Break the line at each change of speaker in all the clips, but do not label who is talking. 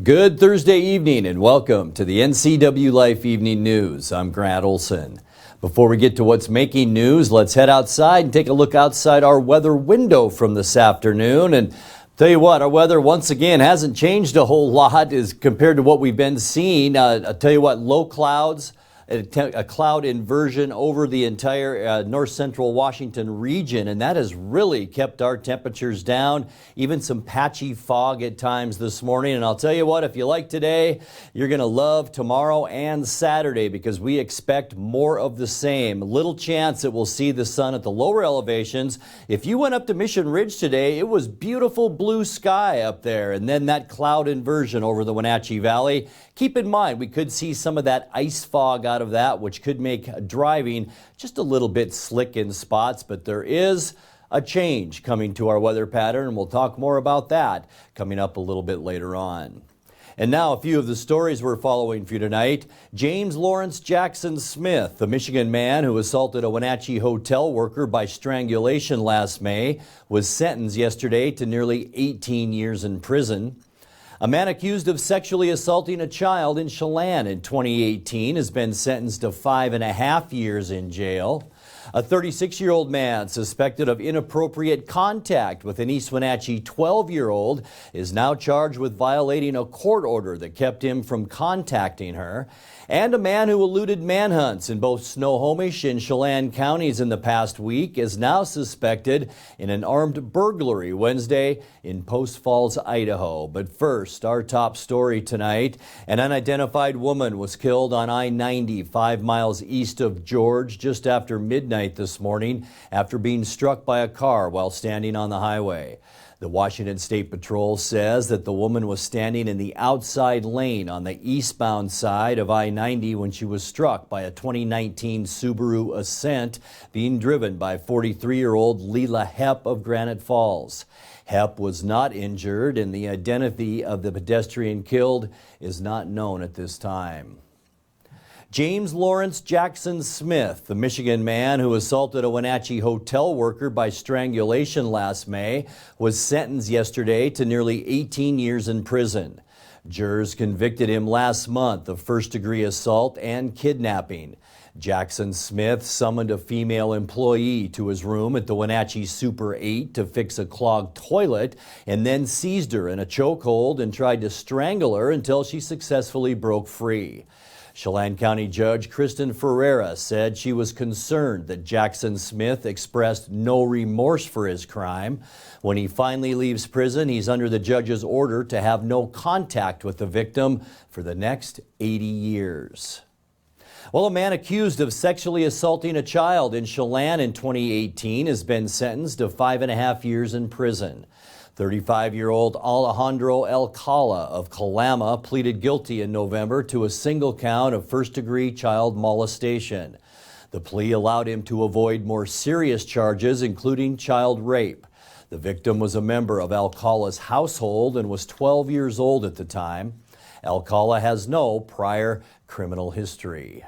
Good Thursday evening and welcome to the NCWLIFE Evening News. I'm Grant Olson. Before we get to what's making news, let's head outside and take a look outside our weather window from this afternoon. And tell you what, our weather once again hasn't changed a whole lot as compared to what we've been seeing. I'll tell you what, low clouds, a cloud inversion over the entire north central Washington region, and that has really kept our temperatures down. Even some patchy fog at times this morning. And I'll tell you what, if you like today, you're going to love tomorrow and Saturday because we expect more of the same. Little chance that we'll see the sun at the lower elevations. If you went up to Mission Ridge today, it was beautiful blue sky up there, and then that cloud inversion over the Wenatchee Valley. Keep in mind, we could see some of that ice fog out of that, which could make driving just a little bit slick in spots, but there is a change coming to our weather pattern, and we'll talk more about that coming up a little bit later on. And now a few of the stories we're following for you tonight. James Lawrence Jackson Smith, the Michigan man who assaulted a Wenatchee hotel worker by strangulation last May, was sentenced yesterday to nearly 18 years in prison. A man accused of sexually assaulting a child in Chelan in 2018 has been sentenced to 5.5 years in jail. A 36-year-old man suspected of inappropriate contact with an East Wenatchee 12-year-old is now charged with violating a court order that kept him from contacting her. And a man who eluded manhunts in both Snohomish and Chelan counties in the past week is now suspected in an armed burglary Wednesday in Post Falls, Idaho. But first, our top story tonight. An unidentified woman was killed on I-90 5 miles east of George just after midnight this morning after being struck by a car while standing on the highway. The Washington State Patrol says that the woman was standing in the outside lane on the eastbound side of I-90 when she was struck by a 2019 Subaru Ascent being driven by 43-year-old Leila Hepp of Granite Falls. Hepp was not injured, and the identity of the pedestrian killed is not known at this time. James Lawrence Jackson Smith, the Michigan man who assaulted a Wenatchee hotel worker by strangulation last May, was sentenced yesterday to nearly 18 years in prison. Jurors convicted him last month of first-degree assault and kidnapping. Jackson Smith summoned a female employee to his room at the Wenatchee Super 8 to fix a clogged toilet and then seized her in a chokehold and tried to strangle her until she successfully broke free. Chelan County Judge Kristen Ferreira said she was concerned that Jackson Smith expressed no remorse for his crime. When he finally leaves prison, he's under the judge's order to have no contact with the victim for the next 80 years. Well, a man accused of sexually assaulting a child in Chelan in 2018 has been sentenced to 5.5 years in prison. 35-year-old Alejandro Alcala of Calama pleaded guilty in November to a single count of first-degree child molestation. The plea allowed him to avoid more serious charges, including child rape. The victim was a member of Alcala's household and was 12 years old at the time. Alcala has no prior criminal history.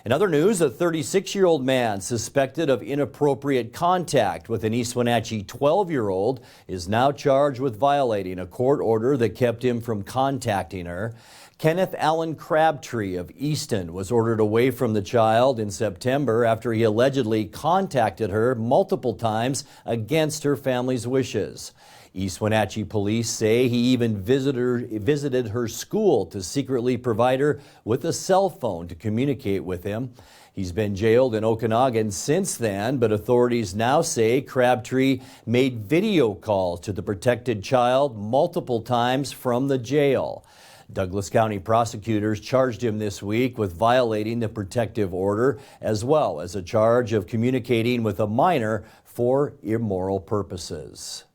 In other news, a 36-year-old man suspected of inappropriate contact with an East Wenatchee 12-year-old is now charged with violating a court order that kept him from contacting her. Kenneth Allen Crabtree of Easton was ordered away from the child in September after he allegedly contacted her multiple times against her family's wishes. East Wenatchee police say he even visited her school to secretly provide her with a cell phone to communicate with him. He's been jailed in Okanagan since then, but authorities now say Crabtree made video calls to the protected child multiple times from the jail. Douglas County prosecutors charged him this week with violating the protective order, as well as a charge of communicating with a minor for immoral purposes.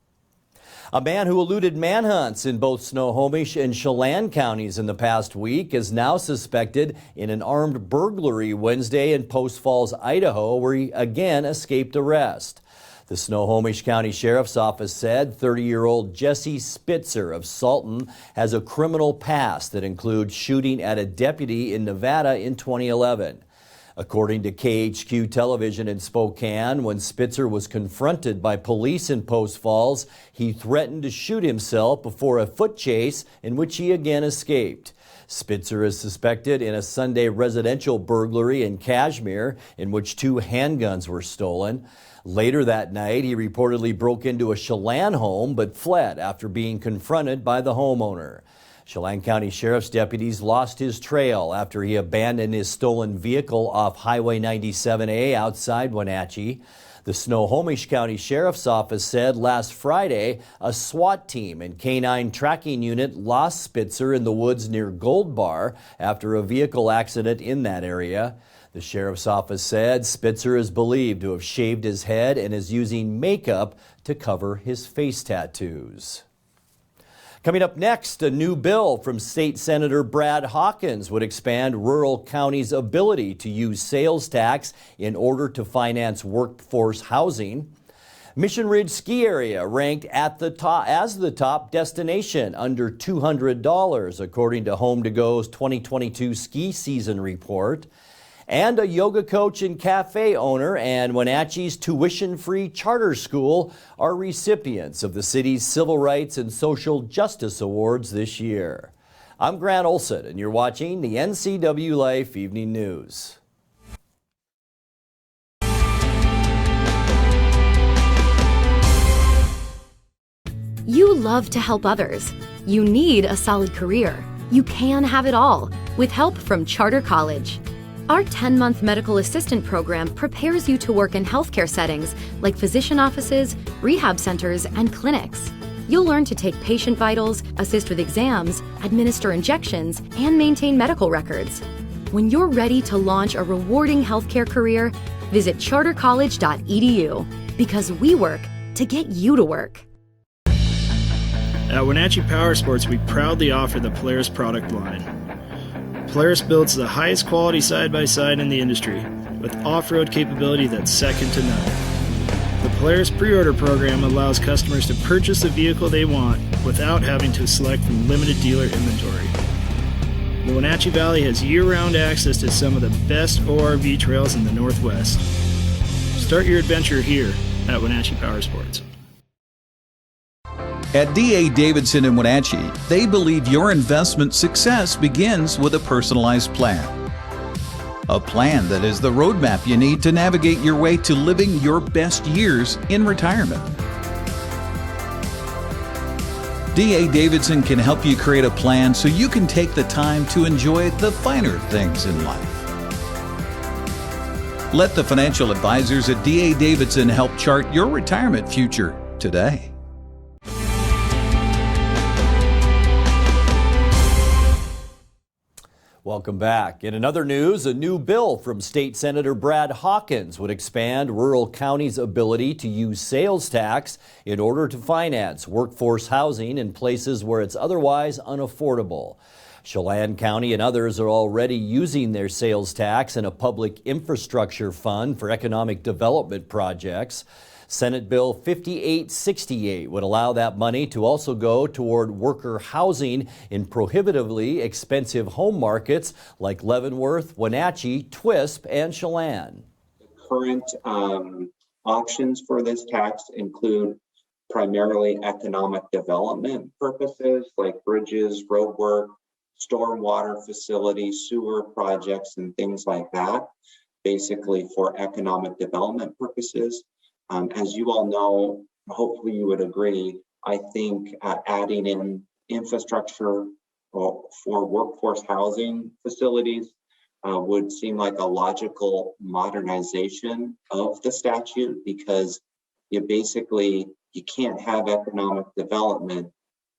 A man who eluded manhunts in both Snohomish and Chelan counties in the past week is now suspected in an armed burglary Wednesday in Post Falls, Idaho, where he again escaped arrest. The Snohomish County Sheriff's Office said 30-year-old Jesse Spitzer of Salton has a criminal past that includes shooting at a deputy in Nevada in 2011. According to KHQ Television in Spokane, when Spitzer was confronted by police in Post Falls, he threatened to shoot himself before a foot chase in which he again escaped. Spitzer is suspected in a Sunday residential burglary in Kashmir in which 2 handguns were stolen. Later that night, he reportedly broke into a Chelan home but fled after being confronted by the homeowner. Chelan County Sheriff's deputies lost his trail after he abandoned his stolen vehicle off Highway 97A outside Wenatchee. The Snohomish County Sheriff's Office said last Friday a SWAT team and canine tracking unit lost Spitzer in the woods near Gold Bar after a vehicle accident in that area. The Sheriff's Office said Spitzer is believed to have shaved his head and is using makeup to cover his face tattoos. Coming up next, a new bill from State Senator Brad Hawkins would expand rural counties' ability to use sales tax in order to finance workforce housing. Mission Ridge Ski Area ranked at the top as the top destination under $200, according to Home to Go's 2022 ski season report. And a yoga coach and cafe owner and Wenatchee's tuition-free charter school are recipients of the city's Civil Rights and Social Justice Awards this year. I'm Grant Olson, and you're watching the NCWLIFE Evening News.
You love to help others. You need a solid career. You can have it all with help from Charter College. Our 10-month medical assistant program prepares you to work in healthcare settings like physician offices, rehab centers, and clinics. You'll learn to take patient vitals, assist with exams, administer injections, and maintain medical records. When you're ready to launch a rewarding healthcare career, visit chartercollege.edu because we work to get you to work.
At Wenatchee Powersports, we proudly offer the Polaris product line. Polaris builds the highest quality side-by-side in the industry, with off-road capability that's second to none. The Polaris pre-order program allows customers to purchase the vehicle they want without having to select from limited dealer inventory. The Wenatchee Valley has year-round access to some of the best ORV trails in the Northwest. Start your adventure here at Wenatchee Powersports.
At D.A. Davidson in Wenatchee, they believe your investment success begins with a personalized plan. A plan that is the roadmap you need to navigate your way to living your best years in retirement. D.A. Davidson can help you create a plan so you can take the time to enjoy the finer things in life. Let the financial advisors at D.A. Davidson help chart your retirement future today.
Welcome back. In another news, a new bill from State Senator Brad Hawkins would expand rural counties' ability to use sales tax in order to finance workforce housing in places where it's otherwise unaffordable. Chelan County and others are already using their sales tax in a public infrastructure fund for economic development projects. Senate Bill 5868 would allow that money to also go toward worker housing in prohibitively expensive home markets like Leavenworth, Wenatchee, Twisp, and Chelan.
Current options for this tax include primarily economic development purposes like bridges, road work, stormwater facilities, sewer projects, and things like that, basically for economic development purposes. As you all know, hopefully you would agree, I think adding in infrastructure for workforce housing facilities would seem like a logical modernization of the statute, because you can't have economic development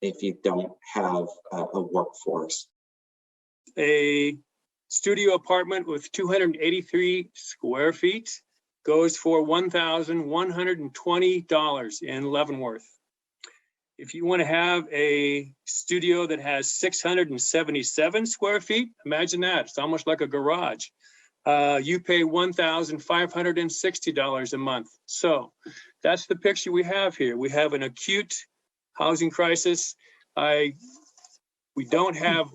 if you don't have a workforce.
A studio apartment with 283 square feet goes for $1,120 in Leavenworth. If you want to have a studio that has 677 square feet, imagine that. It's almost like a garage. You pay $1,560 a month. So that's the picture we have here. We have an acute housing crisis. We don't have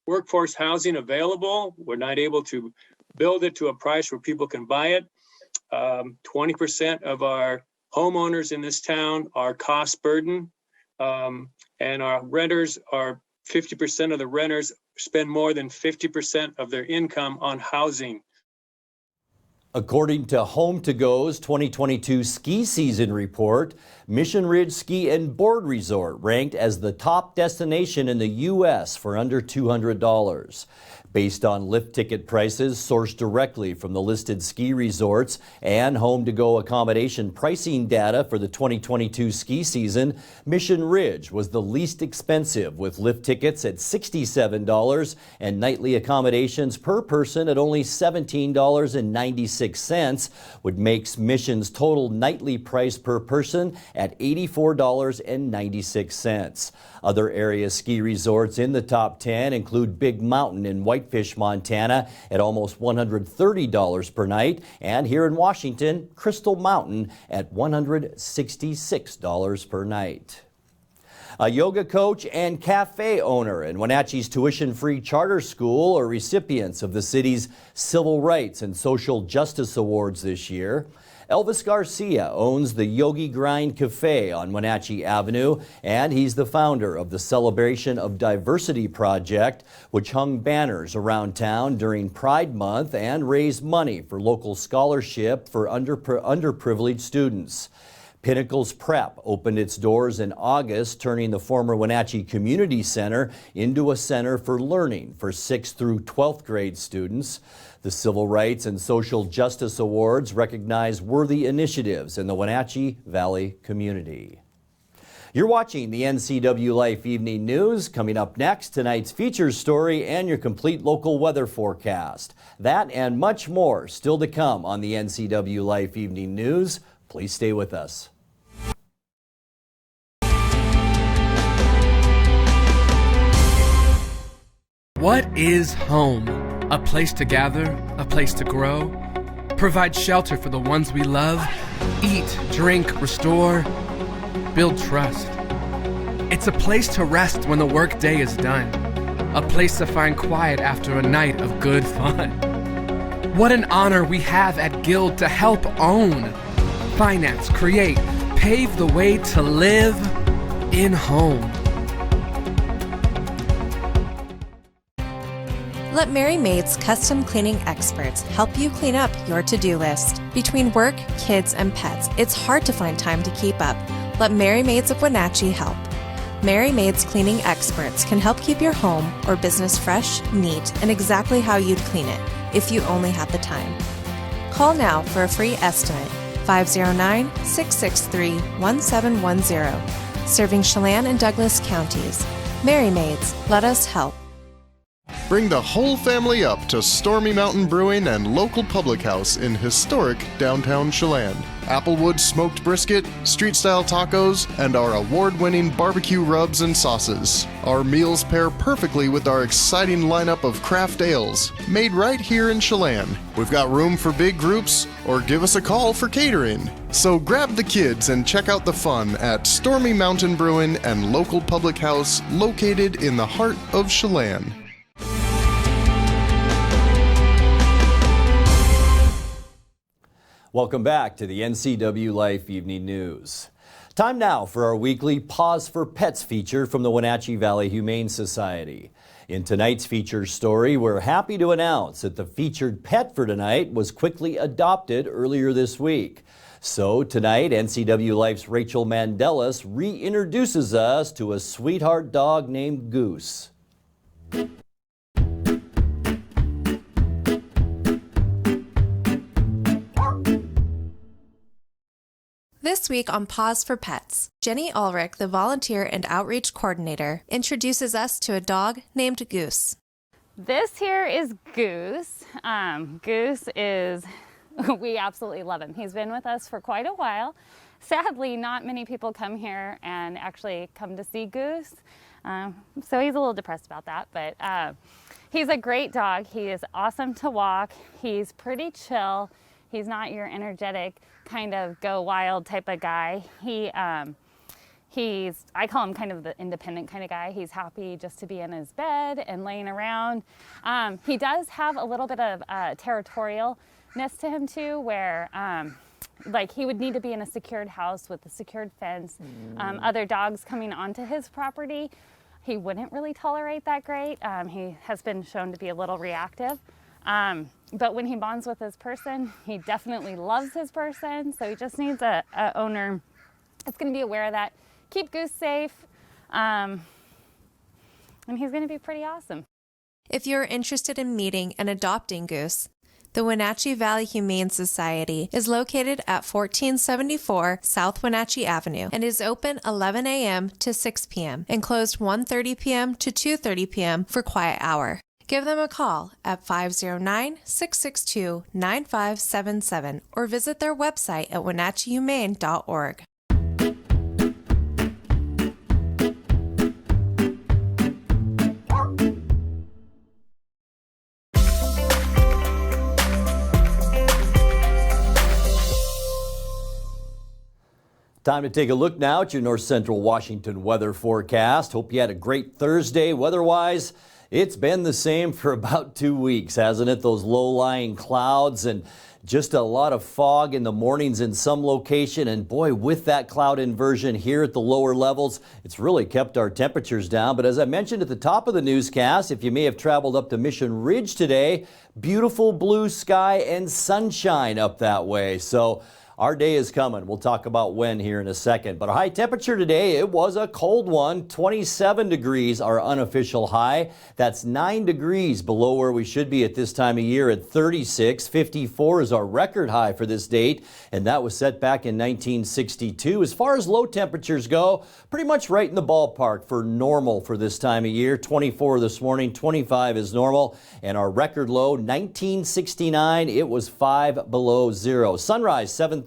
workforce housing available. We're not able to build it to a price where people can buy it. 20% of our homeowners in this town are cost burden, and our renters are 50% of the renters spend more than 50% of their income on housing.
According to Home to Go's 2022 ski season report, Mission Ridge Ski and Board Resort ranked as the top destination in the U.S. for under $200. Based on lift ticket prices sourced directly from the listed ski resorts and Home to Go accommodation pricing data for the 2022 ski season, Mission Ridge was the least expensive, with lift tickets at $67 and nightly accommodations per person at only $17.96, which makes Mission's total nightly price per person at $84.96. Other area ski resorts in the top 10 include Big Mountain in Whitefish, Montana at almost $130 per night, and here in Washington, Crystal Mountain at $166 per night. A yoga coach and cafe owner and Wenatchee's tuition-free charter school are recipients of the city's Civil Rights and Social Justice Awards this year. Elvis Garcia owns the Yogi Grind Cafe on Wenatchee Avenue, and he's the founder of the Celebration of Diversity Project, which hung banners around town during Pride Month and raised money for local scholarship for underprivileged students. Pinnacles Prep opened its doors in August, turning the former Wenatchee Community Center into a center for learning for 6th through 12th grade students. The Civil Rights and Social Justice Awards recognize worthy initiatives in the Wenatchee Valley community. You're watching the NCWLIFE Evening News. Coming up next, tonight's features story and your complete local weather forecast. That and much more still to come on the NCWLIFE Evening News. Please stay with us.
What is home? A place to gather, a place to grow, provide shelter for the ones we love, eat, drink, restore, build trust. It's a place to rest when the workday is done, a place to find quiet after a night of good fun. What an honor we have at Guild to help own, finance, create, pave the way to live in home.
Let Mary Maid's custom cleaning experts help you clean up your to-do list. Between work, kids, and pets, it's hard to find time to keep up. Let Mary Maids of Wenatchee help. Mary Maid's cleaning experts can help keep your home or business fresh, neat, and exactly how you'd clean it if you only had the time. Call now for a free estimate, 509-663-1710. Serving Chelan and Douglas counties. Mary Maids, let us help.
Bring the whole family up to Stormy Mountain Brewing and local public house in historic downtown Chelan. Applewood smoked brisket, street-style tacos, and our award-winning barbecue rubs and sauces. Our meals pair perfectly with our exciting lineup of craft ales, made right here in Chelan. We've got room for big groups, or give us a call for catering. So grab the kids and check out the fun at Stormy Mountain Brewing and local public house located in the heart of Chelan.
Welcome back to the NCWLIFE Evening News. Time now for our weekly Pause for Pets feature from the Wenatchee Valley Humane Society. In tonight's feature story, we're happy to announce that the featured pet for tonight was quickly adopted earlier this week. So tonight, NCWLIFE's Rachel Mandelis reintroduces us to a sweetheart dog named Goose.
This week on Pause for Pets, Jenny Ulrich, the volunteer and outreach coordinator, introduces us to a dog named Goose.
This here is Goose. Goose is, we absolutely love him. He's been with us for quite a while. Sadly, not many people come here and actually come to see Goose. So he's a little depressed about that, but he's a great dog. He is awesome to walk. He's pretty chill. He's not your energetic kind of go wild type of guy. I call him kind of the independent kind of guy. He's happy just to be in his bed and laying around. He does have a little bit of territorialness to him too, where like he would need to be in a secured house with a secured fence. Other dogs coming onto his property, he wouldn't really tolerate that great. He has been shown to be a little reactive. But when he bonds with his person, he definitely loves his person. So he just needs a owner that's going to be aware of that. Keep Goose safe, and he's going to be pretty awesome.
If you're interested in meeting and adopting Goose, the Wenatchee Valley Humane Society is located at 1474 South Wenatchee Avenue and is open 11 a.m. to 6 p.m. and closed 1:30 p.m. to 2:30 p.m. for quiet hour. Give them a call at 509-662-9577 or visit their website at wenatcheehumane.org.
Time to take a look now at your North Central Washington weather forecast. Hope you had a great Thursday. Weather-wise, it's been the same for about 2 weeks, hasn't it? Those low-lying clouds and just a lot of fog in the mornings in some location. And boy, with that cloud inversion here at the lower levels, it's really kept our temperatures down. But as I mentioned at the top of the newscast, if you may have traveled up to Mission Ridge today, beautiful blue sky and sunshine up that way. So our day is coming. We'll talk about when here in a second. But our high temperature today, it was a cold one. 27 degrees, our unofficial high. That's 9 degrees below where we should be at this time of year at 36. 54 is our record high for this date, and that was set back in 1962. As far as low temperatures go, pretty much right in the ballpark for normal for this time of year. 24 this morning, 25 is normal, and our record low, 1969, it was 5 below zero. Sunrise, 7:33,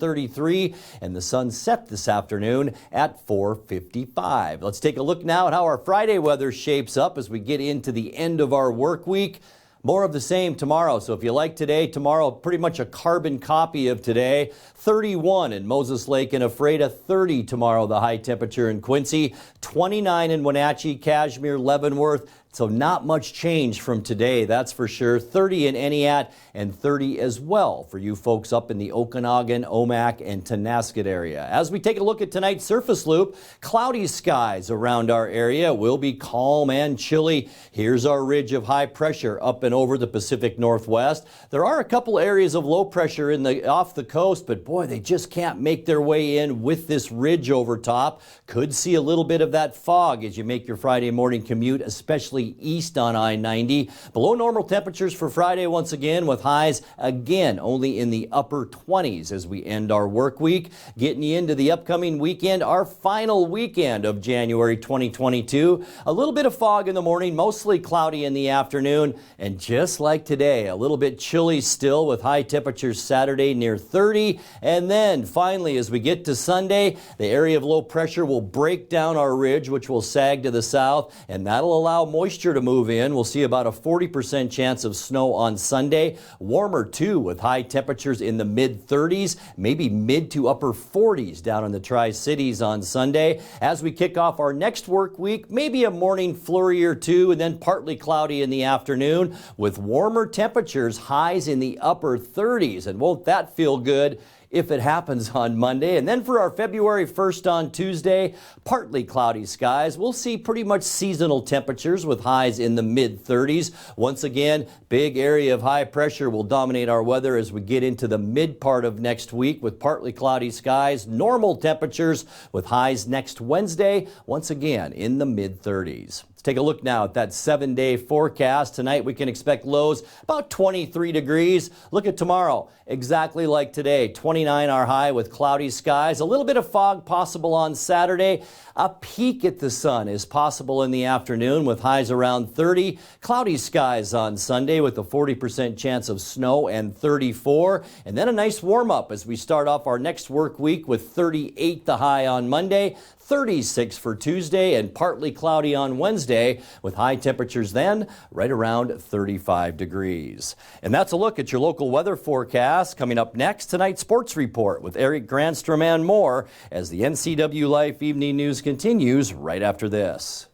and the sun set this afternoon at 4:55. Let's take a look now at how our Friday weather shapes up as we get into the end of our work week. More of the same tomorrow. So if you like today, tomorrow pretty much a carbon copy of today. 31 in Moses Lake and Ephrata, 30 tomorrow, the high temperature in Quincy, 29 in Wenatchee, Cashmere, Leavenworth. So not much change from today, that's for sure. 30 in Entiat and 30 as well for you folks up in the Okanagan, Omak, and Tonasket area. As we take a look at tonight's surface loop, cloudy skies around our area will be calm and chilly. Here's our ridge of high pressure up and over the Pacific Northwest. There are a couple areas of low pressure off the coast, but boy, they just can't make their way in with this ridge over top. Could see a little bit of that fog as you make your Friday morning commute, especially east on I-90. Below normal temperatures for Friday once again, with highs again only in the upper 20s as we end our work week. Getting you into the upcoming weekend, our final weekend of January 2022. A little bit of fog in the morning, mostly cloudy in the afternoon, and just like today, a little bit chilly still with high temperatures Saturday near 30. And then finally, as we get to Sunday, the area of low pressure will break down our ridge, which will sag to the south, and that'll allow moisture to move in. We'll see about a 40% chance of snow on Sunday. Warmer too, with high temperatures in the mid-30s, maybe mid to upper 40s down in the Tri-Cities on Sunday. As we kick off our next work week, maybe a morning flurry or two, and then partly cloudy in the afternoon with warmer temperatures, highs in the upper 30s. And won't that feel good if it happens on Monday? And then for our February 1st on Tuesday, partly cloudy skies. We'll see pretty much seasonal temperatures with highs in the mid-30s. Once again, big area of high pressure will dominate our weather as we get into the mid part of next week with partly cloudy skies. Normal temperatures with highs next Wednesday, once again in the mid-30s. Let's take a look now at that 7-day forecast. Tonight we can expect lows about 23 degrees. Look at tomorrow, exactly like today. 29 our high with cloudy skies. A little bit of fog possible on Saturday. A peek at the sun is possible in the afternoon with highs around 30. Cloudy skies on Sunday with a 40% chance of snow and 34. And then a nice warm up as we start off our next work week with 38 the high on Monday. 36 for Tuesday and partly cloudy on Wednesday with high temperatures then right around 35 degrees. And that's a look at your local weather forecast. Coming up next, tonight's sports report with Eric Granstrom and more as the NCWLIFE Evening Newscast continues right after this.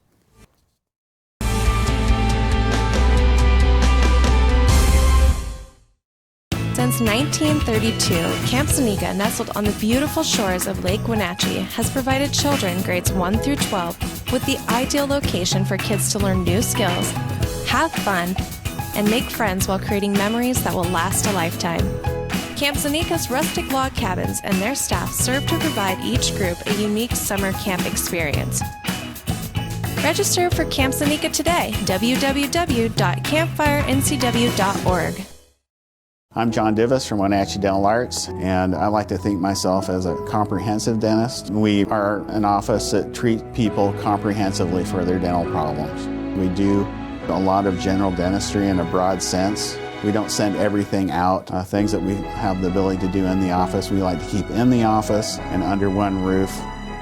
Since 1932, Camp Seneca, nestled on the beautiful shores of Lake Wenatchee, has provided children grades 1 through 12 with the ideal location for kids to learn new skills, have fun, and make friends while creating memories that will last a lifetime. Camp Seneca's rustic log cabins and their staff serve to provide each group a unique summer camp experience. Register for Camp Seneca today, www.campfirencw.org.
I'm John Divis from Wenatchee Dental Arts, and I like to think myself as a comprehensive dentist. We are an office that treats people comprehensively for their dental problems. We do a lot of general dentistry in a broad sense. We don't send everything out. Things that we have the ability to do in the office, we like to keep in the office and under one roof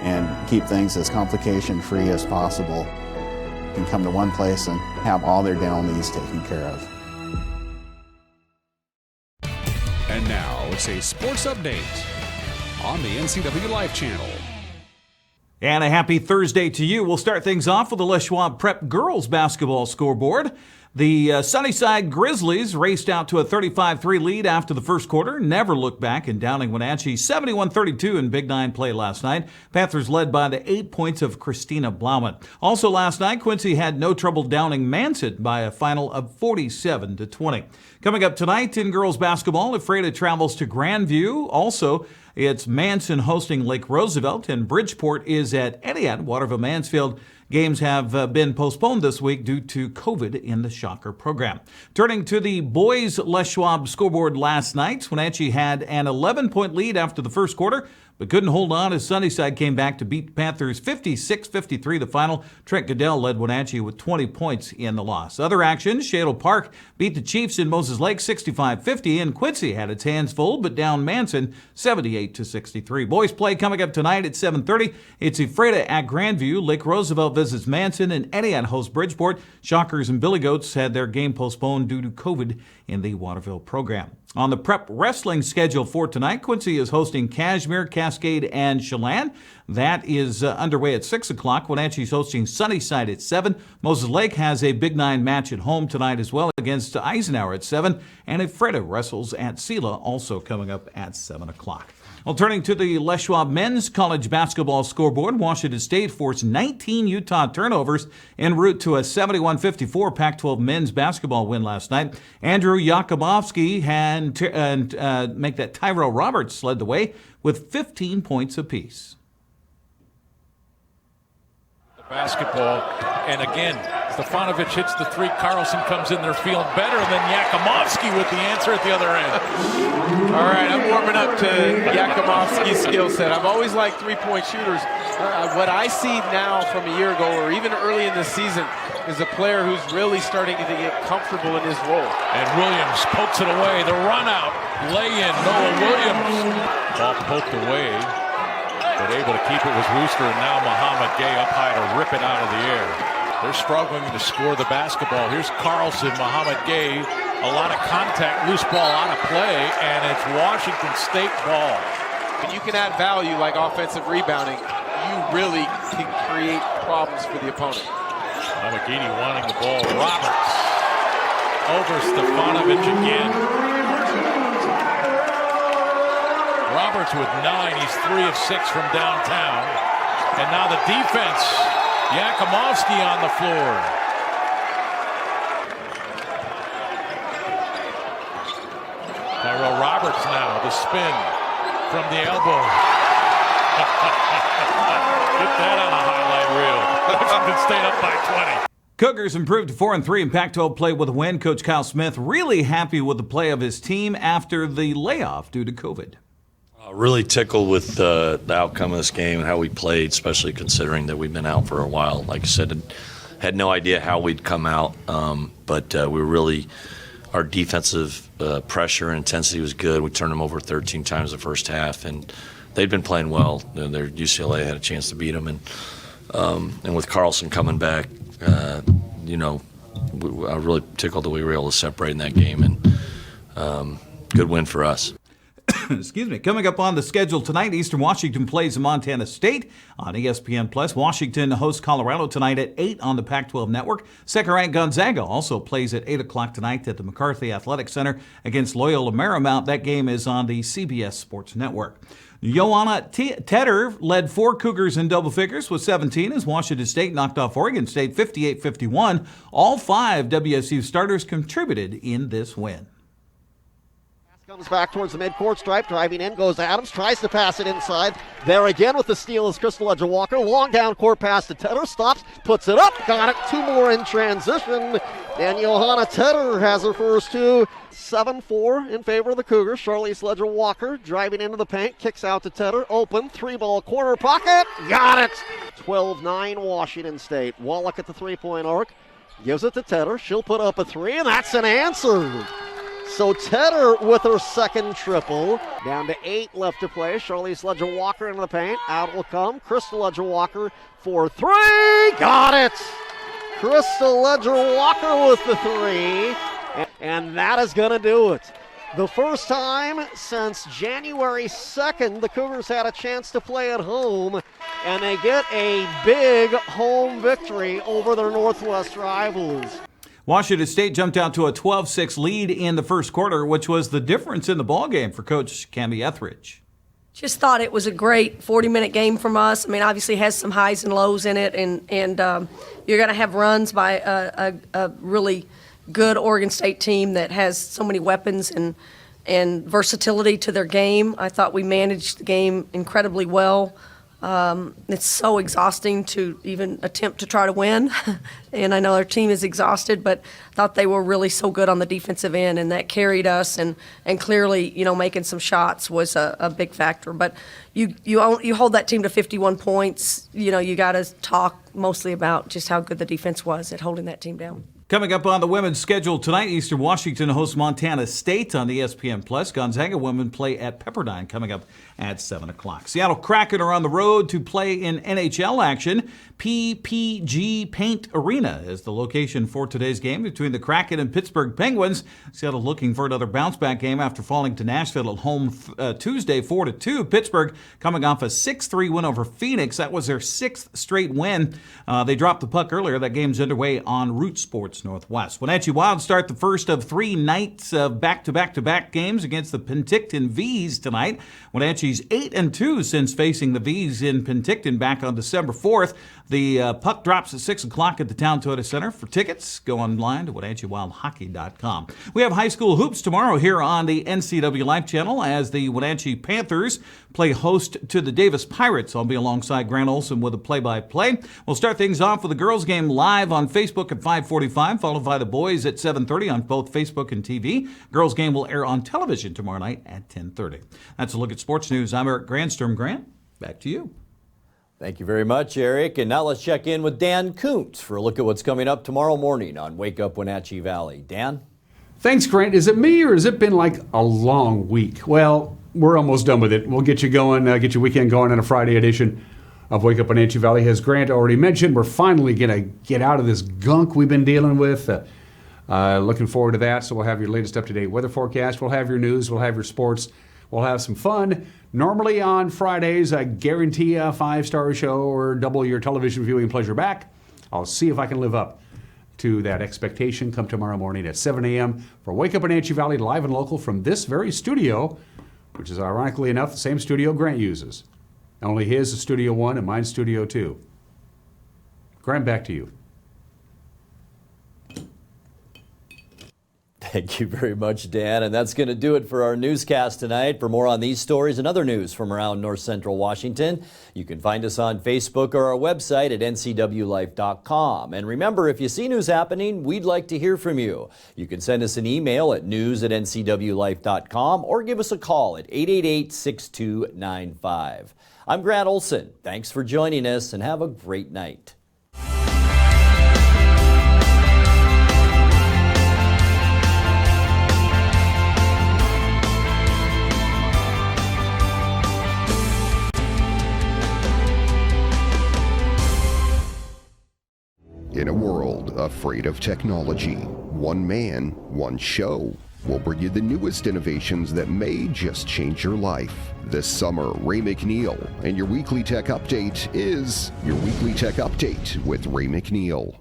and keep things as complication-free as possible. You can come to one place and have all their dental needs taken care of.
And now it's a sports update on the NCWLIFE channel.
And a happy Thursday to you. We'll start things off with the Schwab Prep girls basketball scoreboard. The Sunnyside Grizzlies raced out to a 35-3 lead after the first quarter. Never looked back in downing Wenatchee 71-32 in Big 9 play last night. Panthers led by the 8 points of Christina Blauman. Also last night, Quincy had no trouble downing Manson by a final of 47-20. Coming up tonight in girls basketball, Ephrata travels to Grandview. Also, it's Manson hosting Lake Roosevelt, and Bridgeport is at Etihad. Waterville-Mansfield games have been postponed this week due to COVID in the Shocker program. Turning to the boys' Les Schwab scoreboard last night, Wenatchee had an 11-point lead after the first quarter, but couldn't hold on as Sunnyside came back to beat Panthers 56-53 the final. Trent Goodell led Wenatchee with 20 points in the loss. Other action, Shadle Park beat the Chiefs in Moses Lake 65-50, and Quincy had its hands full but down Manson 78-63. Boys play coming up tonight at 7:30. It's Ephrata at Grandview. Lake Roosevelt visits Manson, and Etihad hosts Bridgeport. Shockers and Billy Goats had their game postponed due to COVID in the Waterville program. On the prep wrestling schedule for tonight, Quincy is hosting Cashmere, Cascade, and Chelan. That is underway at 6 o'clock. Wenatchee's hosting Sunnyside at 7. Moses Lake has a Big 9 match at home tonight as well against Eisenhower at 7. And Ephrata wrestles at Sela, also coming up at 7 o'clock. Well, turning to the Les Schwab men's college basketball scoreboard, Washington State forced 19 Utah turnovers en route to a 71-54 Pac-12 men's basketball win last night. Andrew Yakumovsky and make that Tyrell Roberts led the way with 15 points apiece.
Basketball, and again, Stefanovic hits the three. Carlson comes in there feeling better, and then Yakumovsky with the answer at the other end.
All right, I'm warming up to Yakumovsky's skill set. I've always liked three-point shooters. What I see now from a year ago, or even early in the season, is a player who's really starting to get comfortable in his role.
And Williams pokes it away. The run-out, lay-in, Noah Williams. Ball poked away. But able to keep it was Rooster, and now Muhammad Gay up high to rip it out of the air. They're struggling to score the basketball. Here's Carlson, Muhammad Gay, a lot of contact, loose ball out of play, and it's Washington State ball.
When you can add value like offensive rebounding, you really can create problems for the opponent.
McGeady wanting the ball. Roberts over Stefanovic again. Roberts with 9. He's 3 of 6 from downtown. And now the defense. Yakumovsky on the floor. Tyrell Roberts now, the spin from the elbow. Get that on a highlight reel. Washington State up by 20.
Cougars improved to 4-3 in Pac-12 play with a win. Coach Kyle Smith really happy with the play of his team after the layoff due to COVID.
Really tickled with the outcome of this game and how we played, especially considering that we've been out for a while. Like I said, had no idea how we'd come out, but we really, our defensive pressure and intensity was good. We turned them over 13 times the first half, and they'd been playing well. Their UCLA had a chance to beat them, and with Carlson coming back, I really tickled that we were able to separate in that game, and good win for us.
Excuse me. Coming up on the schedule tonight, Eastern Washington plays Montana State on ESPN+. Washington hosts Colorado tonight at 8 on the Pac-12 network. Second-ranked Gonzaga also plays at 8 o'clock tonight at the McCarthy Athletic Center against Loyola Marymount. That game is on the CBS Sports Network. Joanna Tedder led 4 Cougars in double figures with 17 as Washington State knocked off Oregon State 58-51. All 5 WSU starters contributed in this win.
Comes back towards the midcourt stripe, driving in goes Adams, tries to pass it inside. There again with the steal is Crystal Edger-Walker. Long down court pass to Tedder, stops, puts it up, got it. 2 more in transition. And Johanna Tedder has her first 2. 7-4 in favor of the Cougars. Charlize Ledger-Walker driving into the paint, kicks out to Tedder, open, 3-ball corner pocket, got it! 12-9 Washington State. Wallach at the 3-point arc, gives it to Tedder. She'll put up a 3, and that's an answer. So Tedder with her second triple. Down to 8 left to play. Charlize Ledger-Walker into the paint. Out will come Crystal Ledger-Walker for 3. Got it! Crystal Ledger-Walker with the 3. And that is going to do it. The first time since January 2nd, the Cougars had a chance to play at home, and they get a big home victory over their Northwest rivals.
Washington State jumped out to a 12-6 lead in the first quarter, which was the difference in the ballgame for Coach Cammie Etheridge.
Just thought it was a great 40-minute game from us. I mean, obviously it has some highs and lows in it, and you're going to have runs by a really good Oregon State team that has so many weapons and versatility to their game. I thought we managed the game incredibly well. It's so exhausting to even attempt to try to win, and I know our team is exhausted, but I thought they were really so good on the defensive end, and that carried us, and clearly, making some shots was a big factor. But you hold that team to 51 points, you got to talk mostly about just how good the defense was at holding that team down.
Coming up on the women's schedule tonight, Eastern Washington hosts Montana State on ESPN+. Gonzaga women play at Pepperdine coming up at 7 o'clock. Seattle Kraken are on the road to play in NHL action. PPG Paint Arena is the location for today's game between the Kraken and Pittsburgh Penguins. Seattle looking for another bounce-back game after falling to Nashville at home Tuesday 4-2. Pittsburgh coming off a 6-3 win over Phoenix. That was their 6th straight win. They dropped the puck earlier. That game's underway on Root Sports Northwest. Wenatchee Wild start the first of 3 nights of back-to-back games against the Penticton V's tonight. Wenatchee's 8-2 since facing the V's in Penticton back on December 4th. The puck drops at 6 o'clock at the Town Toyota Center. For tickets, go online to WenatcheeWildHockey.com. We have high school hoops tomorrow here on the NCWLIFE channel as the Wenatchee Panthers play host to the Davis Pirates. I'll be alongside Grant Olson with a play-by-play. We'll start things off with the girls' game live on Facebook at 5:45, followed by the boys at 7:30 on both Facebook and TV. Girls' game will air on television tomorrow night at 10:30. That's a look at sports news. I'm Eric Grandstrom. Grant, back to you.
Thank you very much, Eric. And now let's check in with Dan Kuntz for a look at what's coming up tomorrow morning on Wake Up Wenatchee Valley. Dan?
Thanks, Grant. Is it me or has it been like a long week? Well, we're almost done with it. We'll get you going, get your weekend going on a Friday edition of Wake Up Wenatchee Valley. As Grant already mentioned, we're finally going to get out of this gunk we've been dealing with. Looking forward to that. So we'll have your latest up-to-date weather forecast. We'll have your news. We'll have your sports. We'll have some fun. Normally on Fridays, I guarantee a 5-star show or double your television viewing pleasure back. I'll see if I can live up to that expectation come tomorrow morning at 7 a.m. for Wake Up Wenatchee Valley live and local from this very studio, which is ironically enough the same studio Grant uses. Only his is Studio 1 and mine's Studio 2. Grant, back to you.
Thank you very much, Dan. And that's going to do it for our newscast tonight. For more on these stories and other news from around North Central Washington, you can find us on Facebook or our website at ncwlife.com. And remember, if you see news happening, we'd like to hear from you. You can send us an email at news@ncwlife.com or give us a call at 888-6295. I'm Grant Olson. Thanks for joining us and have a great night.
In a world afraid of technology, one man, one show. We'll bring you the newest innovations that may just change your life. This summer, Ray McNeil, and your Weekly Tech Update is your Weekly Tech Update with Ray McNeil.